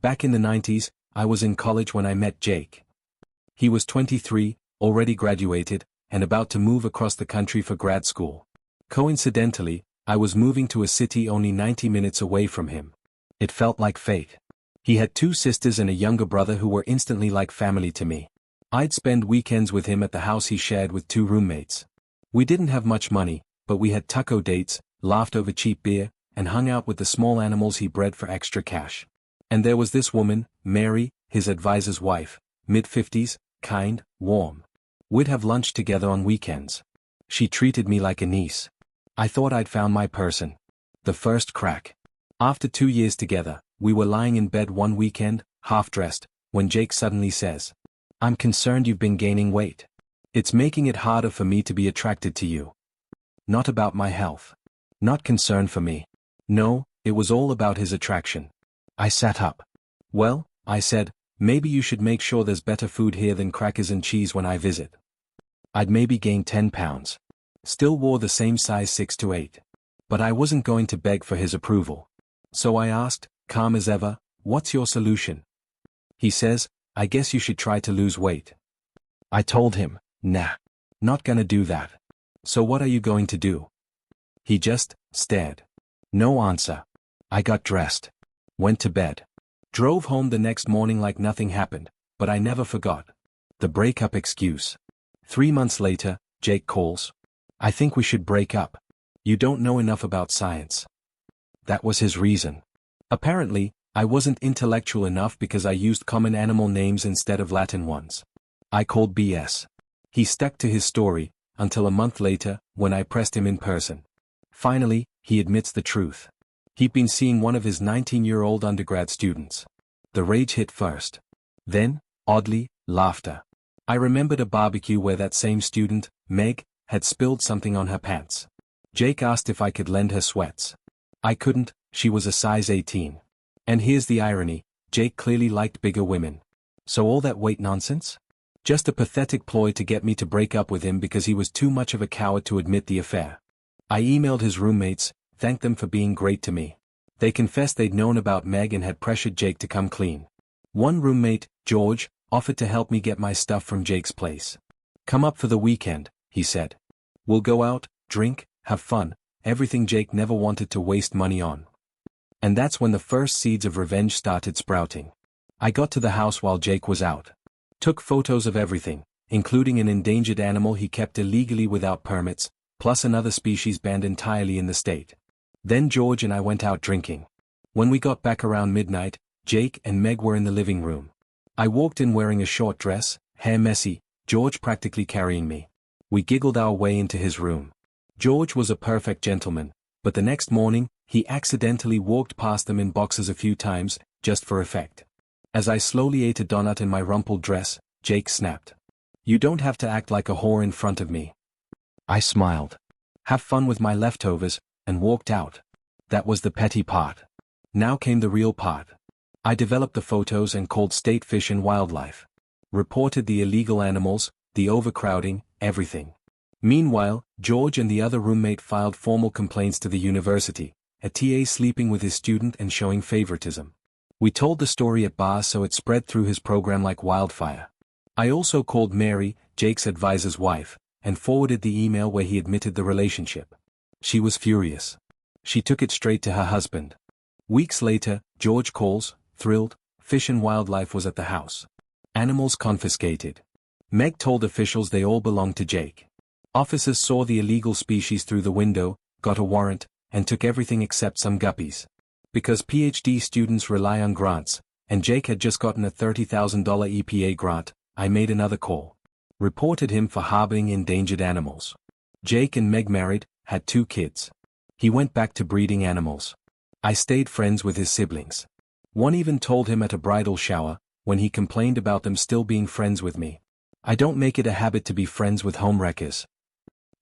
Back in the 90s, I was in college when I met Jake. He was 23, already graduated, and about to move across the country for grad school. Coincidentally, I was moving to a city only 90 minutes away from him. It felt like fate. He had 2 sisters and a younger brother who were instantly like family to me. I'd spend weekends with him at the house he shared with 2 roommates. We didn't have much money, but we had taco dates, laughed over cheap beer, and hung out with the small animals he bred for extra cash. And there was this woman, Mary, his advisor's wife, mid-50s, kind, warm. We'd have lunch together on weekends. She treated me like a niece. I thought I'd found my person. The first crack. After 2 years together, we were lying in bed one weekend, half-dressed, when Jake suddenly says, "I'm concerned you've been gaining weight. It's making it harder for me to be attracted to you." Not about my health. Not concern for me. No, it was all about his attraction. I sat up. "Well," I said, "maybe you should make sure there's better food here than crackers and cheese when I visit." I'd maybe gained 10 pounds. Still wore the same size 6 to 8. But I wasn't going to beg for his approval. So I asked, calm as ever, "What's your solution?" He says, "I guess you should try to lose weight." I told him, "Nah. Not gonna do that." "So what are you going to do?" He just stared. No answer. I got dressed. Went to bed. Drove home the next morning like nothing happened, but I never forgot. The breakup excuse. 3 months later, Jake calls. "I think we should break up. You don't know enough about science." That was his reason. Apparently, I wasn't intellectual enough because I used common animal names instead of Latin ones. I called BS. He stuck to his story, until a month later, when I pressed him in person. Finally, he admits the truth. He'd been seeing one of his 19-year-old undergrad students. The rage hit first. Then, oddly, laughter. I remembered a barbecue where that same student, Meg, had spilled something on her pants. Jake asked if I could lend her sweats. I couldn't, she was a size 18. And here's the irony, Jake clearly liked bigger women. So all that weight nonsense? Just a pathetic ploy to get me to break up with him because he was too much of a coward to admit the affair. I emailed his roommates, thanked them for being great to me. They confessed they'd known about Meg and had pressured Jake to come clean. One roommate, George, offered to help me get my stuff from Jake's place. "Come up for the weekend," he said. "We'll go out, drink, have fun, everything Jake never wanted to waste money on." And that's when the first seeds of revenge started sprouting. I got to the house while Jake was out. Took photos of everything, including an endangered animal he kept illegally without permits, plus another species banned entirely in the state. Then George and I went out drinking. When we got back around midnight, Jake and Meg were in the living room. I walked in wearing a short dress, hair messy, George practically carrying me. We giggled our way into his room. George was a perfect gentleman, but the next morning, he accidentally walked past them in boxes a few times, just for effect. As I slowly ate a donut in my rumpled dress, Jake snapped. "You don't have to act like a whore in front of me." I smiled. "Have fun with my leftovers," and walked out. That was the petty part. Now came the real part. I developed the photos and called State Fish and Wildlife. Reported the illegal animals, the overcrowding, everything. Meanwhile, George and the other roommate filed formal complaints to the university, a TA sleeping with his student and showing favoritism. We told the story at bars so it spread through his program like wildfire. I also called Mary, Jake's advisor's wife, and forwarded the email where he admitted the relationship. She was furious. She took it straight to her husband. Weeks later, George calls, thrilled, Fish and Wildlife was at the house. Animals confiscated. Meg told officials they all belonged to Jake. Officers saw the illegal species through the window, got a warrant, and took everything except some guppies. Because PhD students rely on grants, and Jake had just gotten a $30,000 EPA grant, I made another call. Reported him for harboring endangered animals. Jake and Meg married, had 2 kids. He went back to breeding animals. I stayed friends with his siblings. One even told him at a bridal shower, when he complained about them still being friends with me. I don't make it a habit to be friends with homewreckers.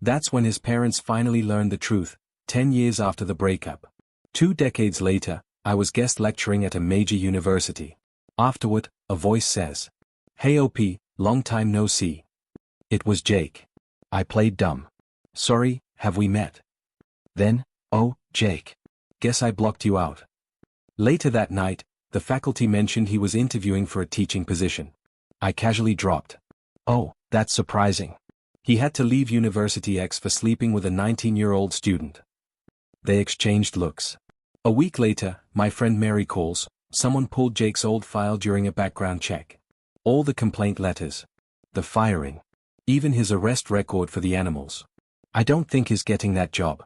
That's when his parents finally learned the truth, 10 years after the breakup. 2 decades later, I was guest lecturing at a major university. Afterward, a voice says, "Hey OP, long time no see." It was Jake. I played dumb. "Sorry, have we met?" Then, "Oh, Jake. Guess I blocked you out." Later that night, the faculty mentioned he was interviewing for a teaching position. I casually dropped. "Oh, that's surprising. He had to leave University X for sleeping with a 19-year-old student." They exchanged looks. A week later, my friend Mary calls. Someone pulled Jake's old file during a background check. All the complaint letters. The firing. Even his arrest record for the animals. "I don't think he's getting that job.